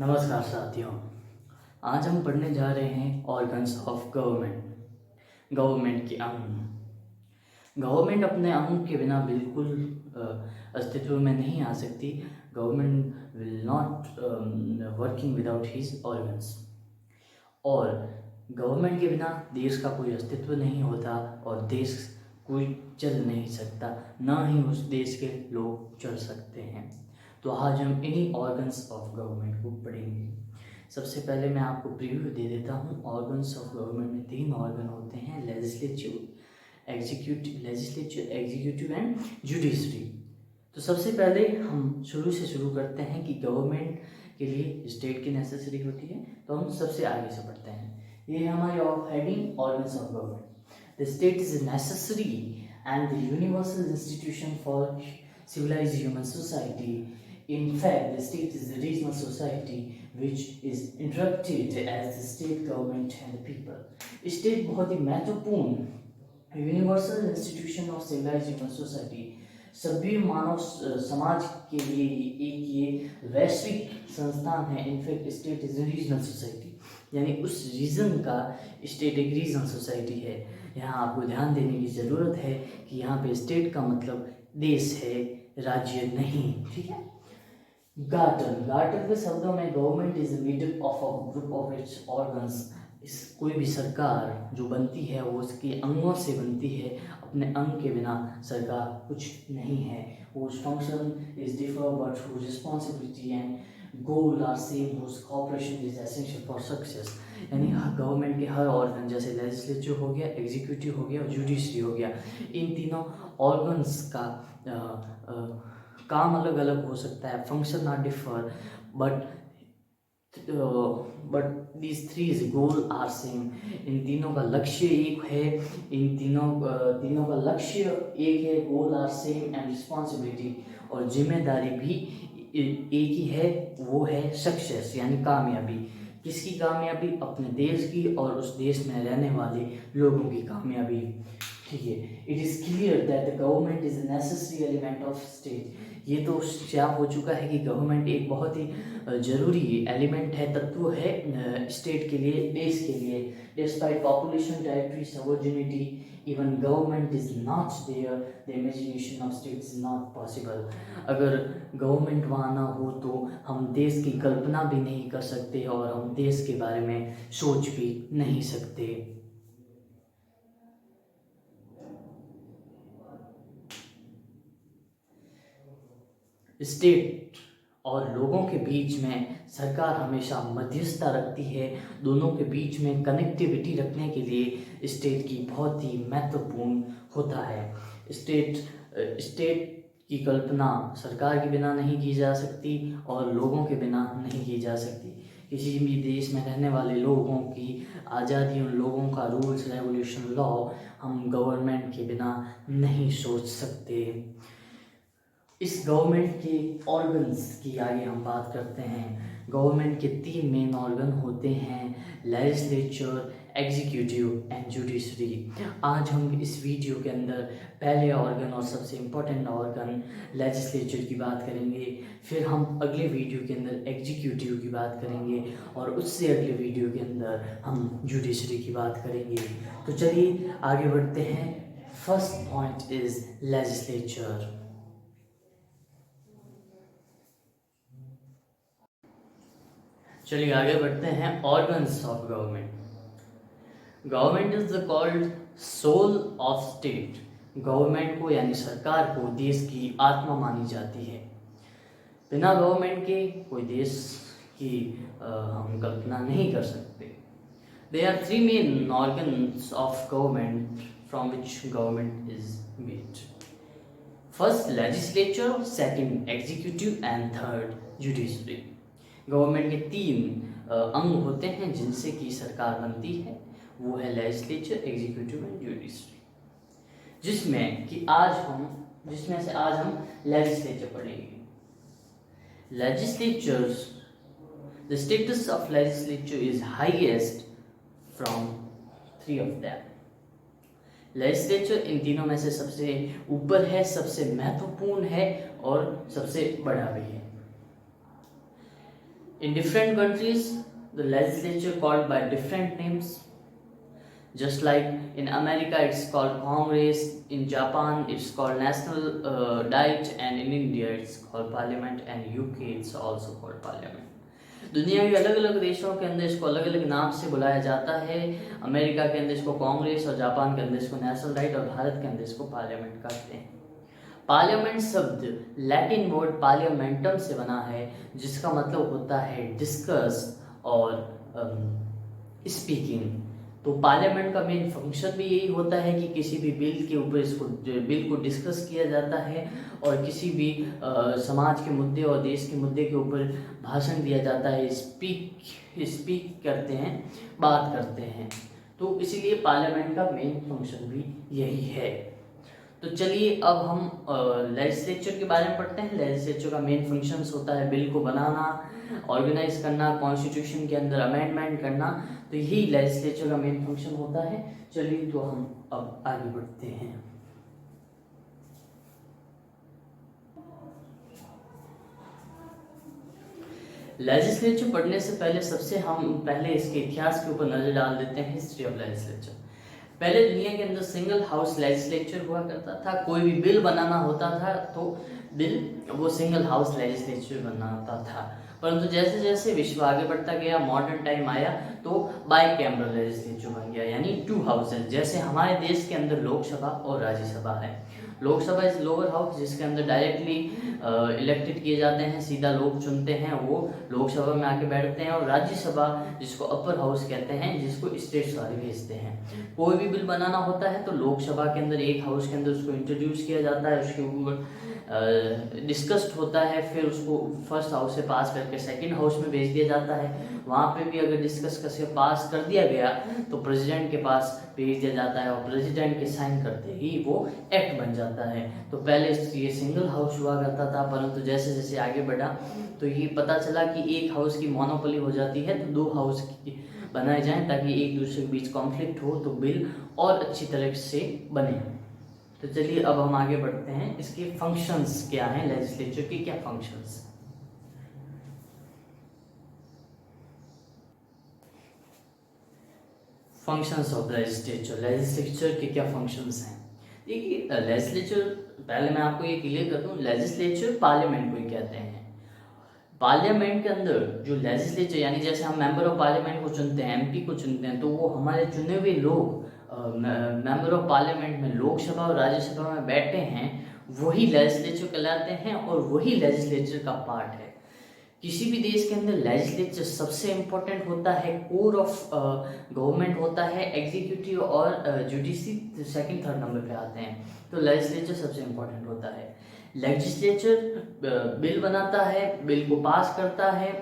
नमस्कार साथियों। आज हम पढ़ने जा रहे हैं ऑर्गन्स ऑफ गवर्नमेंट। गवर्नमेंट के अंग। गवर्नमेंट अपने अंग के बिना बिल्कुल अस्तित्व में नहीं आ सकती। Government will not working without his organs. और गवर्नमेंट के बिना देश का कोई अस्तित्व नहीं होता और देश कोई चल नहीं सकता, ना ही उस देश के लोग चल सकते हैं। तो आज हम इन्हीं ऑर्गन्स ऑफ गवर्नमेंट को पढ़ेंगे। सबसे पहले मैं आपको प्रीव्यू दे देता हूँ। ऑर्गन्स ऑफ गवर्नमेंट में 3 ऑर्गन होते हैं, लेजिस्लेचर, एग्जीक्यूटिव एंड जुडिशरी। तो सबसे पहले हम शुरू करते हैं कि गवर्नमेंट के लिए स्टेट की नेसेसरी होती है। तो हम सबसे आगे से पढ़ते हैं। ये है हमारी heading organs of government. The state is necessary and the universal institution for civilized human society. In fact, the state is the regional society which is interrupted as the state government and the people. State बहुत ही महत्वपूर्ण universal institution of civilised human society, सभी मानव समाज के लिए एक ये वैश्विक संस्थान है। In fact state is regional society, यानी उस रीजन का स्टेट एक रीजनल सोसाइटी है। यहाँ आपको ध्यान देने की ज़रूरत है कि यहाँ पे स्टेट का मतलब देश है, राज्य नहीं। ठीक है। गार्टर के शब्दों में government is made of a group of its organs. इस कोई भी सरकार जो बनती है वो उसके अंगों से बनती है। अपने अंग के बिना सरकार कुछ नहीं है। whose function is differ but whose responsibility and goal are same, whose cooperation is essential for success। यानी गवर्नमेंट के हर ऑर्गन, जैसे लेजिस्लेचर हो गया, एग्जीक्यूटिव हो गया और जुडिशरी हो गया, इन तीनों ऑर्गन्स का काम अलग अलग हो सकता है, function are differ, but these threes goal are same. इन तीनों का लक्ष्य एक है, इन तीनों का लक्ष्य एक है, गोल आर सेम एंड रिस्पॉन्सिबिलिटी, और जिम्मेदारी भी एक ही है, वो है सक्सेस यानी कामयाबी। किसकी कामयाबी? अपने देश की और उस देश में रहने वाले लोगों की कामयाबी। ठीक है। It is clear that the government is a necessary element of state. ये तो साफ हो चुका है कि गवर्नमेंट एक बहुत ही जरूरी एलिमेंट है, तत्व है स्टेट के लिए, देश के लिए। Despite population, territory, sovereignty, even government is not there, the imagination of state is not possible. अगर गवर्नमेंट वहाँ ना हो तो हम देश की कल्पना भी नहीं कर सकते और हम देश के बारे में सोच भी नहीं सकते। स्टेट और लोगों के बीच में सरकार हमेशा मध्यस्थता रखती है। दोनों के बीच में कनेक्टिविटी रखने के लिए स्टेट की बहुत ही महत्वपूर्ण होता है। स्टेट की कल्पना सरकार के बिना नहीं की जा सकती और लोगों के बिना नहीं की जा सकती। किसी भी देश में रहने वाले लोगों की आज़ादी, उन लोगों का रूल्स रेगुलेशन लॉ हम गवर्नमेंट के बिना नहीं सोच सकते। इस गवर्नमेंट के ऑर्गन्स की आगे हम बात करते हैं। गवर्नमेंट के 3 मेन ऑर्गन होते हैं, लेजिस्लेचर, एग्जीक्यूटिव एंड जुडिशरी। आज हम इस वीडियो के अंदर पहले ऑर्गन और सबसे इम्पोर्टेंट ऑर्गन लेजिस्लेचर की बात करेंगे, फिर हम अगले वीडियो के अंदर एग्जीक्यूटिव की बात करेंगे और उससे अगले वीडियो के अंदर हम जुडिशरी की बात करेंगे। तो चलिए आगे बढ़ते हैं। First point is legislature. चलिए आगे बढ़ते हैं। Organs of government. Government is the called soul of state. Government को यानी सरकार को देश की आत्मा मानी जाती है। बिना गवर्नमेंट के कोई देश की हम कल्पना नहीं कर सकते। There are 3 main organs of government from which government is made. First legislature, second executive and third judiciary. Government के 3 अंग होते हैं जिनसे कि सरकार बनती है, वो है लेजिस्लेचर, एग्जीक्यूटिव एंड जुडिशरी। जिसमें से आज हम लेजिस्लेचर पढ़ेंगे। Legislature, the status of legislature is highest from 3 of them. Legislature इन तीनों में से सबसे ऊपर है, सबसे महत्वपूर्ण है और सबसे बड़ा भी है। In different countries, the legislature called by different names. Just like in America, it's called Congress. In Japan, it's called National Diet, and in India, it's called Parliament, and UK, it's also called Parliament. दुनिया के अलग अलग देशों के अंदर इसको अलग अलग नाम से बुलाया जाता है। अमेरिका के अंदर इसको कांग्रेस और जापान के अंदर इसको नेशनल डाइट और भारत के अंदर इसको पार्लियामेंट कहते हैं। पार्लियामेंट शब्द लैटिन वर्ड पार्लियामेंटम से बना है, जिसका मतलब होता है डिस्कस और स्पीकिंग। तो पार्लियामेंट का मेन फंक्शन भी यही होता है कि किसी भी बिल के ऊपर इसको बिल को डिस्कस किया जाता है और किसी भी समाज के मुद्दे और देश के मुद्दे के ऊपर भाषण दिया जाता है, स्पीक करते हैं, बात करते हैं। तो इसीलिए पार्लियामेंट का मेन फंक्शन भी यही है। तो चलिए अब हम लेजिस्लेचर के बारे में पढ़ते हैं। लेजिस्लेचर का मेन फंक्शंस होता है बिल को बनाना, ऑर्गेनाइज करना, कॉन्स्टिट्यूशन के अंदर अमेंडमेंट करना। तो यही लेजिस्लेचर का मेन फंक्शन होता है। चलिए तो हम अब आगे बढ़ते हैं। लेजिस्लेचर पढ़ने से पहले सबसे हम पहले इसके इतिहास के ऊपर नजर डाल देते हैं, हिस्ट्री ऑफ लेजिस्लेचर। पहले दुनिया के अंदर सिंगल हाउस लेजिस्लेचर हुआ करता था। कोई भी बिल बनाना होता था तो बिल वो सिंगल हाउस लेजिस्लेचर बनाता था। परंतु जैसे जैसे विश्व आगे बढ़ता गया, मॉडर्न टाइम आया, तो बाई कैमरल लेजिस्लेचर बन गया, यानी 2 हाउसेज। जैसे हमारे देश के अंदर लोकसभा और राज्यसभा है। लोकसभा इज लोअर हाउस, जिसके अंदर डायरेक्टली इलेक्टेड किए जाते हैं, सीधा लोग चुनते हैं, वो लोकसभा में आके बैठते हैं। और राज्यसभा जिसको अपर हाउस कहते हैं, जिसको स्टेट्स वाले भेजते हैं। कोई भी बिल बनाना होता है तो लोकसभा के अंदर एक हाउस के अंदर उसको इंट्रोड्यूस किया जाता है, उसके ऊपर डिस्कस्ड होता है, फिर उसको फर्स्ट हाउस से पास करके सेकंड हाउस में भेज दिया जाता है। वहाँ पे भी अगर डिस्कस करके पास कर दिया गया तो प्रेसिडेंट के पास भेज दिया जाता है, और प्रेसिडेंट के साइन करते ही वो एक्ट बन जाता है। तो पहले ये सिंगल हाउस हुआ करता था, परंतु जैसे जैसे आगे बढ़ा तो ये पता चला कि एक हाउस की मोनोपोली हो जाती है, तो 2 हाउस की बनाए जाएं ताकि एक दूसरे के बीच कॉन्फ्लिक्ट हो तो बिल और अच्छी तरह से बने। तो चलिए अब हम आगे बढ़ते हैं। इसके फंक्शंस क्या हैं, लेजिस्लेचर के क्या functions. Functions of legislature, legislature के क्या फंक्शंस हैं। देखिए लेजिस्लेचर, पहले मैं आपको ये क्लियर कर दूं, लेजिस्लेचर पार्लियामेंट को ही कहते हैं। पार्लियामेंट के अंदर जो लेजिस्लेचर, यानी जैसे हम मेंबर ऑफ पार्लियामेंट को चुनते हैं, एमपी को चुनते हैं, तो वो हमारे चुने हुए लोग मेंबर ऑफ पार्लियामेंट में लोकसभा और राज्यसभा में बैठे हैं, वही लेजिस्लेचर कहलाते हैं और वही लेजिस्लेचर का पार्ट है। किसी भी देश के अंदर लेजिस्लेचर सबसे इम्पोर्टेंट होता है, कोर ऑफ गवर्नमेंट होता है। एग्जीक्यूटिव और जुडिशरी सेकंड थर्ड नंबर पे आते हैं। तो लेजिस्लेचर सबसे इम्पोर्टेंट होता है। लेजिस्लेचर बिल बनाता है, बिल को पास करता है,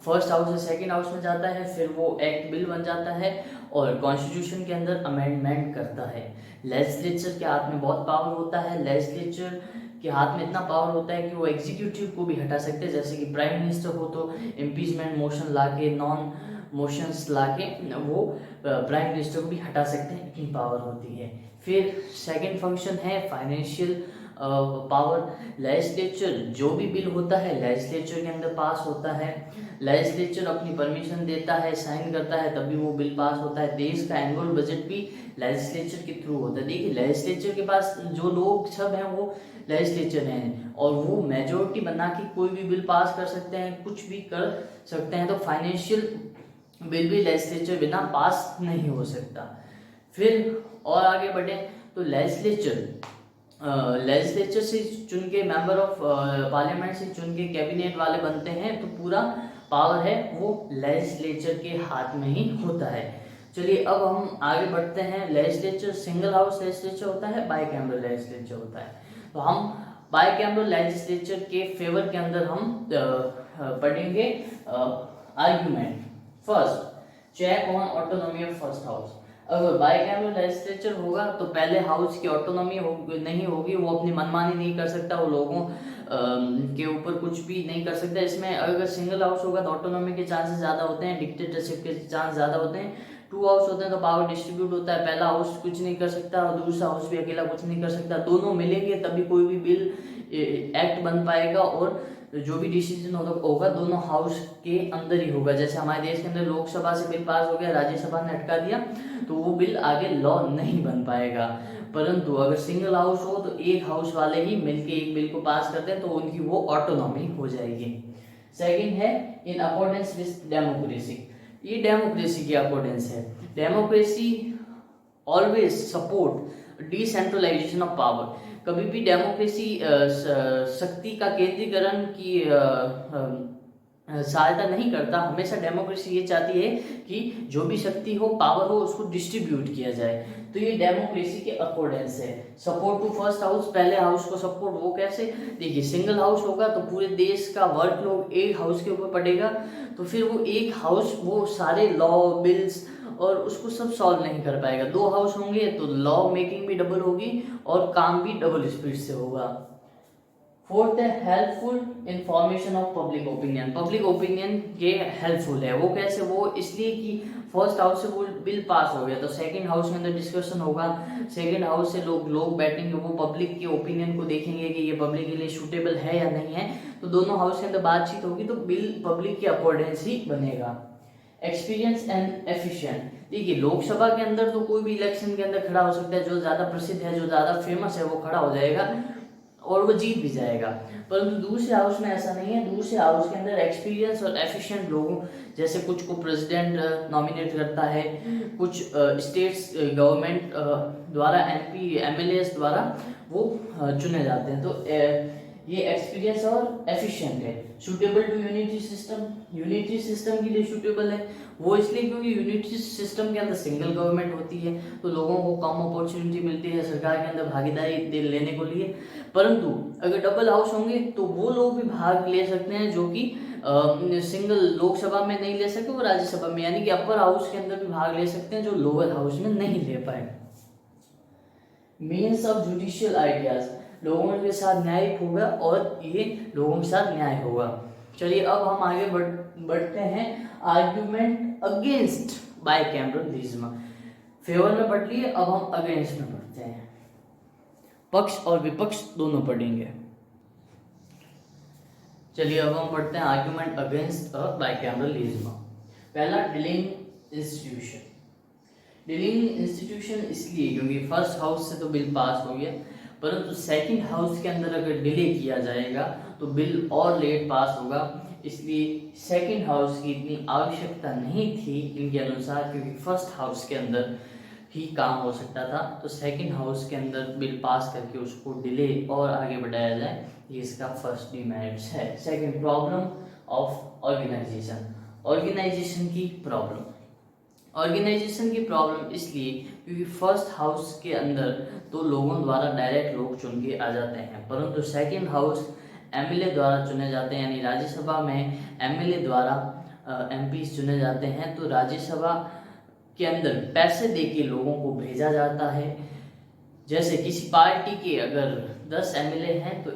फर्स्ट हाउस से सेकंड हाउस में जाता है, फिर वो एक्ट बिल बन जाता है और कॉन्स्टिट्यूशन के अंदर अमेंडमेंट करता है। लेजिस्लेचर के हाथ में बहुत पावर होता है। लेजिस्लेचर के हाथ में इतना पावर होता है कि वो एग्जीक्यूटिव को भी हटा सकते हैं। जैसे कि प्राइम मिनिस्टर हो तो इम्पीचमेंट मोशन लाके, नॉन मोशंस लाके वो प्राइम मिनिस्टर को भी हटा सकते हैं, इतनी पावर होती है। फिर सेकंड फंक्शन है फाइनेंशियल पावर। लेजिस्लेचर जो भी बिल होता है लेजिस्लेचर के अंदर पास होता है। लेजिस्लेचर अपनी परमिशन देता है, साइन करता है, तभी वो बिल पास होता है। देश का एनुअल बजट भी लेजिस्लेचर के थ्रू होता है। देखिए लेजिस्लेचर के पास जो लोग सब हैं वो लेजिस्लेचर हैं, और वो मेजोरिटी बना के कोई भी बिल पास कर सकते हैं, कुछ भी कर सकते हैं। तो फाइनेंशियल बिल भी लेजिस्लेचर बिना पास नहीं हो सकता। फिर और आगे बढ़े तो लेजिस्लेचर से चुन के मेंबर ऑफ पार्लियामेंट से चुन के कैबिनेट वाले बनते हैं, तो पूरा पावर है वो लेजिस्लेचर के हाथ में ही होता है। चलिए अब हम आगे बढ़ते हैं। लेजिस्लेचर सिंगल हाउस लेजिस्लेचर होता है, बाई कैमरल लेजिस्लेचर होता है। तो हम बाई कैमरल लेजिस्लेचर के फेवर के अंदर हम पढ़ेंगे argument. First, check on autonomy of first house. अगर बाईकैमरल लेजिस्लेचर होगा तो पहले हाउस की ऑटोनॉमी नहीं होगी, वो अपनी मनमानी नहीं कर सकता, वो लोगों के ऊपर कुछ भी नहीं कर सकता। इसमें अगर सिंगल हाउस होगा तो ऑटोनॉमी के चांसेस ज़्यादा होते हैं, डिक्टेटरशिप के चांस ज़्यादा होते हैं। 2 हाउस होते हैं तो पावर डिस्ट्रीब्यूट होता है, पहला हाउस कुछ नहीं कर सकता और दूसरा हाउस भी अकेला कुछ नहीं कर सकता। दोनों मिलेंगे तभी कोई भी बिल एक्ट बन पाएगा और जो भी डिसीजन होगा दोनों हाउस के अंदर ही होगा। जैसे हमारे देश के अंदर लोकसभा से बिल पास हो गया, राज्यसभा ने हटका दिया, तो वो बिल आगे लॉ नहीं बन पाएगा। परंतु अगर सिंगल हाउस हो तो एक हाउस वाले ही मिलके एक बिल को पास करते हैं, तो उनकी वो ऑटोनॉमी हो जाएगी। सेकंड है इन अकॉर्डेंस विद डेमोक्रेसी। ये डेमोक्रेसी की अकॉर्डेंस है। Democracy always support decentralisation of power. कभी भी डेमोक्रेसी शक्ति का केंद्रीकरण की सहायता नहीं करता। हमेशा डेमोक्रेसी ये चाहती है कि जो भी शक्ति हो, पावर हो, उसको डिस्ट्रीब्यूट किया जाए। तो ये डेमोक्रेसी के अकॉर्डेंस है। सपोर्ट टू फर्स्ट हाउस, पहले हाउस को सपोर्ट, वो कैसे? देखिए, सिंगल हाउस होगा तो पूरे देश का वर्कलोड एक हाउस के ऊपर पड़ेगा, तो फिर वो एक हाउस वो सारे लॉ, बिल्स और उसको सब सॉल्व नहीं कर पाएगा। दो हाउस होंगे तो लॉ मेकिंग भी डबल होगी और काम भी डबल स्पीड से होगा। फोर्थ है helpful information of public opinion. Public opinion के हेल्पफुल है। वो कैसे? वो इसलिए कि फर्स्ट हाउस से वो बिल पास हो गया तो सेकंड हाउस के अंदर डिस्कशन होगा, सेकंड हाउस से लोग बैठेंगे, वो पब्लिक के ओपिनियन को देखेंगे कि ये पब्लिक के लिए सूटेबल है या नहीं है, तो दोनों हाउस के अंदर बातचीत होगी तो बिल पब्लिक के अकॉर्डेंस ही बनेगा। Experience and efficient. देखिए, लोकसभा के अंदर तो कोई भी इलेक्शन के अंदर खड़ा हो सकता है, जो ज्यादा प्रसिद्ध है, जो ज्यादा फेमस है, वो खड़ा हो जाएगा और वो जीत भी जाएगा। परंतु दूसरे हाउस में ऐसा नहीं है। दूसरे हाउस के अंदर एक्सपीरियंस और एफिशिएंट लोगों, जैसे कुछ को प्रेसिडेंट नॉमिनेट करता है, कुछ स्टेट्स गवर्नमेंट द्वारा, एमपी एमएलए द्वारा वो चुने जाते हैं। तो ये एक्सपीरियंस और एफिशिएंट है। Suitable to unity system. Unity system के लिए सूटेबल है वो इसलिए क्योंकि यूनिटी सिस्टम के अंदर सिंगल गवर्नमेंट होती है, तो लोगों को कम अपॉर्चुनिटी मिलती है सरकार के अंदर भागीदारी लेने को लिए। परंतु अगर डबल हाउस होंगे तो वो लोग भी भाग ले सकते हैं जो कि सिंगल लोकसभा में नहीं ले सके, वो राज्यसभा में, यानी कि अपर हाउस के अंदर भी भाग ले सकते हैं जो लोअर हाउस में नहीं ले पाए। Means of judicial ideas. लोगों के साथ न्याय होगा और ये लोगों के साथ न्याय होगा। चलिए अब हम आगे बढ़ते हैं। Argument against bicameralism. फेवर में पढ़ लिए, अब हम अगेंस्ट में पढ़ते हैं। पक्ष और विपक्ष दोनों पढ़ेंगे। चलिए अब हम पढ़ते हैं आर्ग्यूमेंट अगेंस्ट बाइकैमरलिज्म। पहला, डिलिंग इंस्टीट्यूशन। डिलिंग इंस्टीट्यूशन इसलिए क्योंकि फर्स्ट हाउस से तो बिल पास हो गया, परंतु सेकंड हाउस के अंदर अगर डिले किया जाएगा तो बिल और लेट पास होगा। इसलिए सेकंड हाउस की इतनी आवश्यकता नहीं थी इनके अनुसार, क्योंकि फर्स्ट हाउस के अंदर ही काम हो सकता था। तो सेकंड हाउस के अंदर बिल पास करके उसको डिले और आगे बढ़ाया जाए, ये इसका फर्स्ट डिमेरिट्स है। Second, problem of organisation. Organisation की प्रॉब्लम। ऑर्गेनाइजेशन की प्रॉब्लम इसलिए क्योंकि फर्स्ट हाउस के अंदर तो लोगों द्वारा डायरेक्ट लोग चुन के आ जाते हैं, परंतु सेकंड हाउस एमएलए द्वारा चुने जाते हैं, यानी राज्यसभा में एमएलए द्वारा एमपी चुने जाते हैं। तो राज्यसभा के अंदर पैसे देके लोगों को भेजा जाता है। जैसे किसी पार्टी के अगर 10 एमएलए हैं तो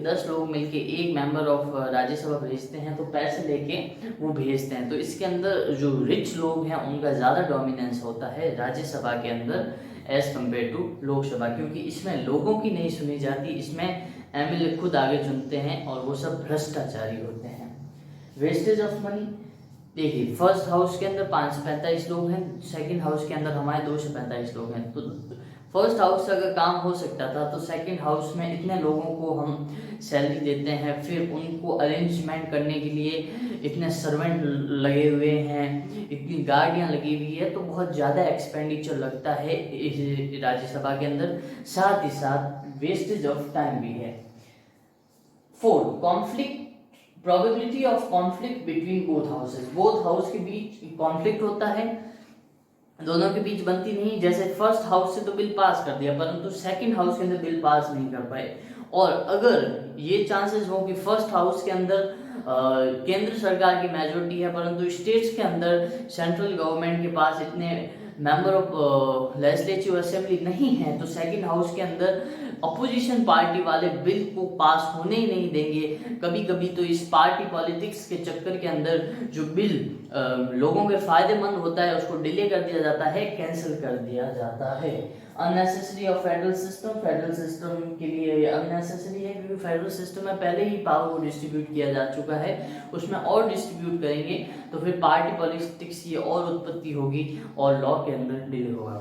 10 लोग मिलके एक मेंबर ऑफ राज्यसभा भेजते हैं, तो पैसे लेके वो भेजते हैं। तो इसके अंदर जो रिच लोग हैं उनका ज़्यादा डोमिनेंस होता है राज्यसभा के अंदर एज कम्पेयर टू लोकसभा, क्योंकि इसमें लोगों की नहीं सुनी जाती, इसमें एमएलए खुद आगे चुनते हैं और वो सब भ्रष्टाचारी होते हैं। Wastage of money. देखिए, फर्स्ट हाउस के अंदर 5 से 45 लोग हैं, सेकंड हाउस के अंदर हमारे 2 से 45 लोग हैं। तो फर्स्ट हाउस से अगर काम हो सकता था तो सेकंड हाउस में इतने लोगों को हम सैलरी देते हैं, फिर उनको अरेंजमेंट करने के लिए इतने सर्वेंट लगे हुए हैं, इतनी गाड़ियां लगी हुई है, तो बहुत ज़्यादा एक्सपेंडिचर लगता है इस राज्यसभा के अंदर। साथ ही साथ वेस्टेज ऑफ टाइम भी है। Fourth, conflict, probability of conflict between both houses. Both house के बीच कॉन्फ्लिक्ट होता है, दोनों के बीच बनती नहीं। जैसे फर्स्ट हाउस से तो बिल पास कर दिया, परंतु सेकंड हाउस के अंदर बिल पास नहीं कर पाए। और अगर ये चांसेस हो कि फर्स्ट हाउस के अंदर केंद्र सरकार की मेजोरिटी है, परंतु स्टेट्स के अंदर सेंट्रल गवर्नमेंट के पास इतने मेंबर ऑफ लेजिस्लेटिव असेंबली नहीं है, तो सेकंड हाउस के अंदर अपोजिशन पार्टी वाले बिल को पास होने ही नहीं देंगे। कभी कभी तो इस पार्टी पॉलिटिक्स के चक्कर के अंदर जो बिल लोगों के फायदेमंद होता है उसको डिले कर दिया जाता है, कैंसिल कर दिया जाता है। अननेसेसरी ऑफ फेडरल सिस्टम के लिए ये अननेसेसरी है क्योंकि फेडरल सिस्टम में पहले ही पावर को डिस्ट्रीब्यूट किया जा चुका है, उसमें और डिस्ट्रीब्यूट करेंगे तो फिर पार्टी पॉलिटिक्स की और उत्पत्ति होगी और लॉ के अंदर डिले होगा।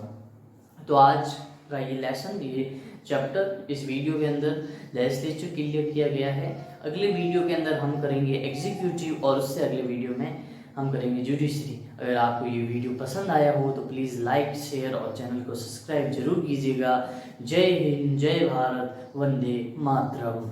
तो आज का ये लेसन, ये चैप्टर इस वीडियो के अंदर लेजिस्लेचर क्लियर किया गया है। अगले वीडियो के अंदर हम करेंगे एग्जीक्यूटिव और उससे अगले वीडियो में हम करेंगे जुडिशरी। अगर आपको ये वीडियो पसंद आया हो तो प्लीज़ लाइक, शेयर और चैनल को सब्सक्राइब जरूर कीजिएगा। जय हिंद, जय भारत, वंदे मातरम।